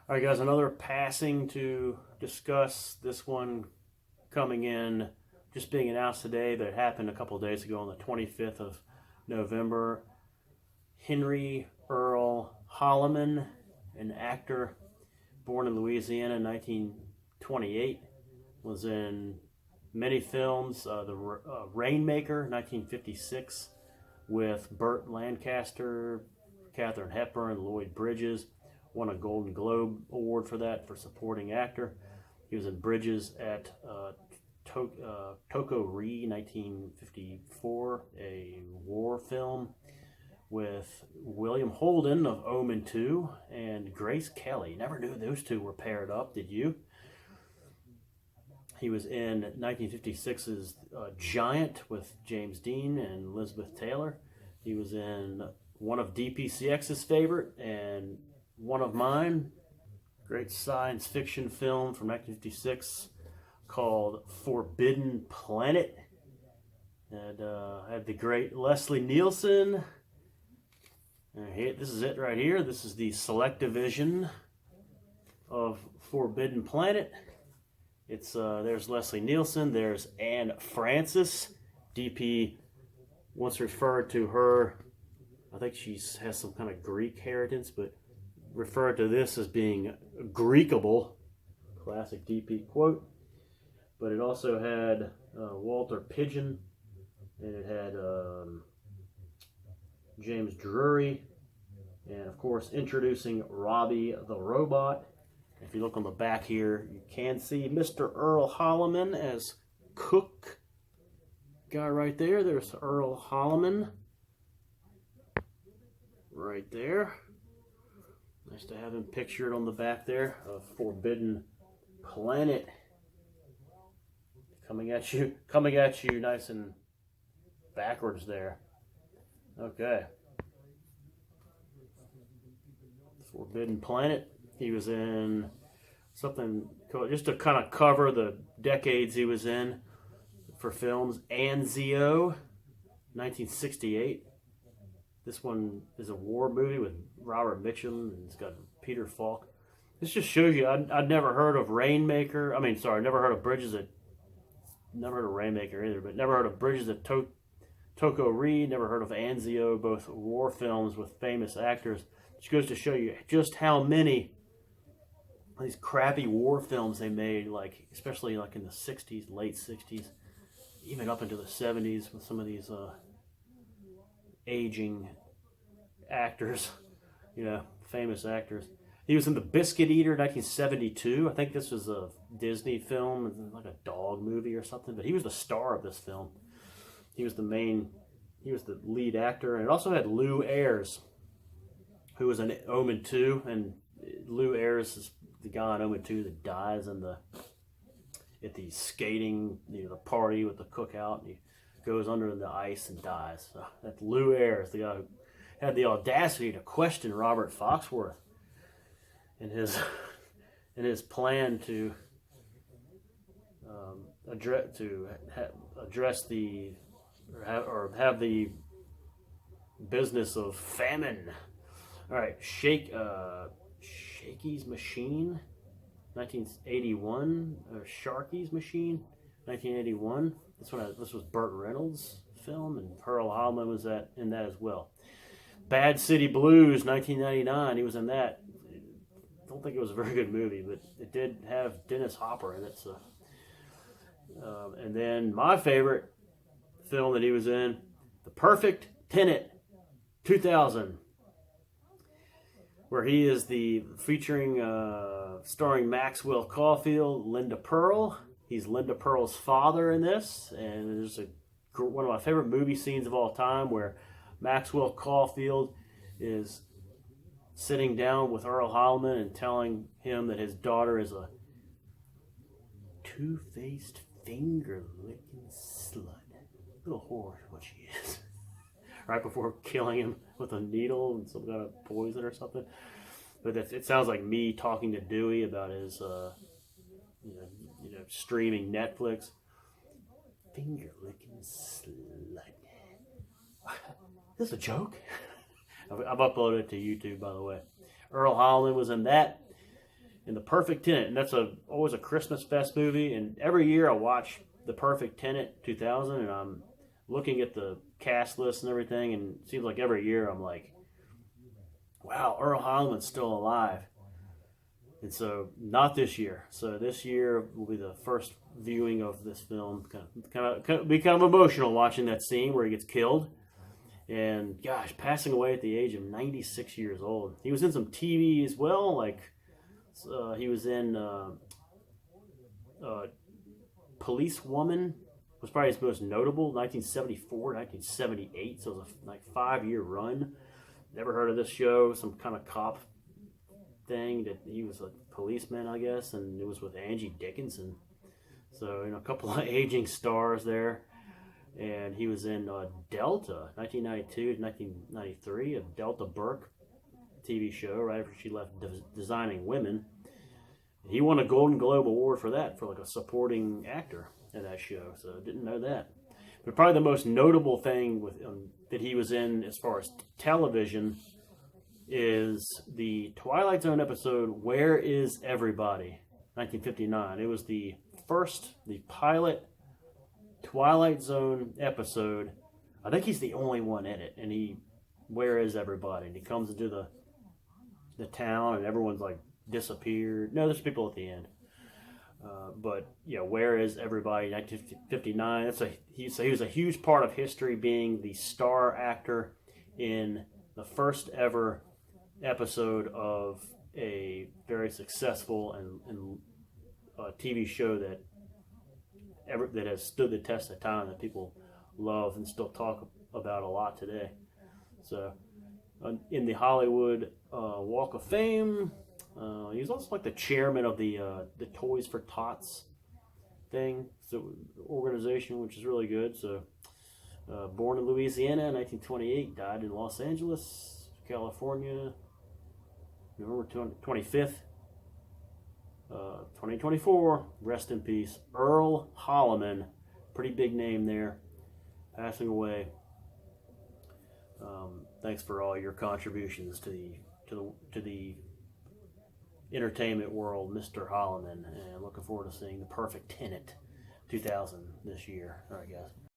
All right, guys, another passing to discuss. This one coming in, just being announced today, but it happened a couple of days ago on the 25th of November. Henry Earl Holliman, an actor born in Louisiana in 1928, was in many films. The Rainmaker, 1956, with Burt Lancaster, Katharine Hepburn, Lloyd Bridges. Won a Golden Globe Award for that for supporting actor. He was in Bridges at Toko Ri, 1954, a war film with William Holden of Omen 2 and Grace Kelly. Never knew those two were paired up, did you? He was in 1956's Giant with James Dean and Elizabeth Taylor. He was in one of DPCX's favorite and one of mine, great science fiction film from 1956 called Forbidden Planet. And had the great Leslie Nielsen. This is it right here. This is the select division of Forbidden Planet. It's there's Leslie Nielsen. There's Anne Francis. DP once referred to her. I think she has some kind of Greek heritage, but referred to this as being Greekable. Classic DP quote. But it also had Walter Pidgeon, and it had James Drury, and of course introducing Robbie the Robot. If you look on the back here, you can see Mr. Earl Holliman as Cook. Guy right there. There's Earl Holliman. Right there. Nice to have him pictured on the back there of Forbidden Planet. Coming at you nice and backwards there. Okay. Forbidden Planet. He was in something just to kind of cover the decades he was in for films. Anzio, 1968. This one is a war movie with Robert Mitchum, and it's got Peter Falk. This just shows you I'd never heard of Rainmaker. Never heard of Bridges at. Never heard of Rainmaker either, but never heard of Bridges at Toko Ri. Never heard of Anzio, both war films with famous actors. Which goes to show you just how many of these crappy war films they made, like especially like in the '60s, late '60s, even up into the '70s with some of these aging actors, famous actors. He was in The Biscuit Eater, 1972. I think this was a Disney film, like a dog movie or something, but he was the star of this film. He was the lead actor, and it also had Lou Ayres, who was in Omen 2, and Lou Ayres is the guy in Omen 2 that dies at the skating, the party with the cookout, and he goes under the ice and dies. So that's Lou Ayres, the guy who had the audacity to question Robert Foxworth in his plan to address have the business of famine. All right, Shakey's Machine, 1981, or Sharky's Machine, 1981. This was Burt Reynolds' film, and Earl Holliman was in that as well. Bad City Blues, 1999. He was in that. I don't think it was a very good movie, but it did have Dennis Hopper in it. So, and then my favorite film that he was in, The Perfect Tenant, 2000, where he is starring Maxwell Caulfield, Linda Pearl. He's Linda Pearl's father in this, and there's one of my favorite movie scenes of all time where Maxwell Caulfield is sitting down with Earl Holliman and telling him that his daughter is a two-faced, finger-licking slut. Little whore is what she is. Right before killing him with a needle and some kind of poison or something. But it sounds like me talking to Dewey about his, streaming Netflix. Finger-licking slut. Is this a joke? I've uploaded it to YouTube, by the way. Earl Holliman was in that. in The Perfect Tenant, and that's always a Christmas fest movie. And every year I watch The Perfect Tenant 2000, and I'm looking at the cast list and everything, and it seems like every year I'm like, wow, Earl Holliman's still alive. And so, not this year. So this year will be the first viewing of this film. Kind of be kind of emotional watching that scene where he gets killed. And gosh, passing away at the age of 96 years old. He was in some TV as well. Like he was in Police Woman. Was probably his most notable. 1974, 1978. So it was a 5-year run. Never heard of this show. Some kind of cop thing that he was a policeman, I guess, and it was with Angie Dickinson. So, a couple of aging stars there. And he was in Delta, 1992 to 1993, a Delta Burke TV show right after she left Designing Women. He won a Golden Globe Award for that, for like a supporting actor in that show. So I didn't know that. But probably the most notable thing with that he was in as far as television is the Twilight Zone episode, Where Is Everybody? 1959. It was the pilot Twilight Zone episode. I think he's the only one in it. And where is everybody? And he comes into the town and everyone's like disappeared. No, there's people at the end. But yeah, where is everybody? 1959. He was a huge part of history, being the star actor in the first ever episode of a very successful and TV show that has stood the test of time, that people love and still talk about a lot today. So, in the Hollywood Walk of Fame, he's also like the chairman of the Toys for Tots thing, organization, which is really good. So, born in Louisiana in 1928, died in Los Angeles, California, November 25th, 2024. Rest in peace, Earl Holliman. Pretty big name there, passing away. Thanks for all your contributions to the entertainment world, Mr. Holliman, and looking forward to seeing The Perfect Tenant 2000 this year, I guess.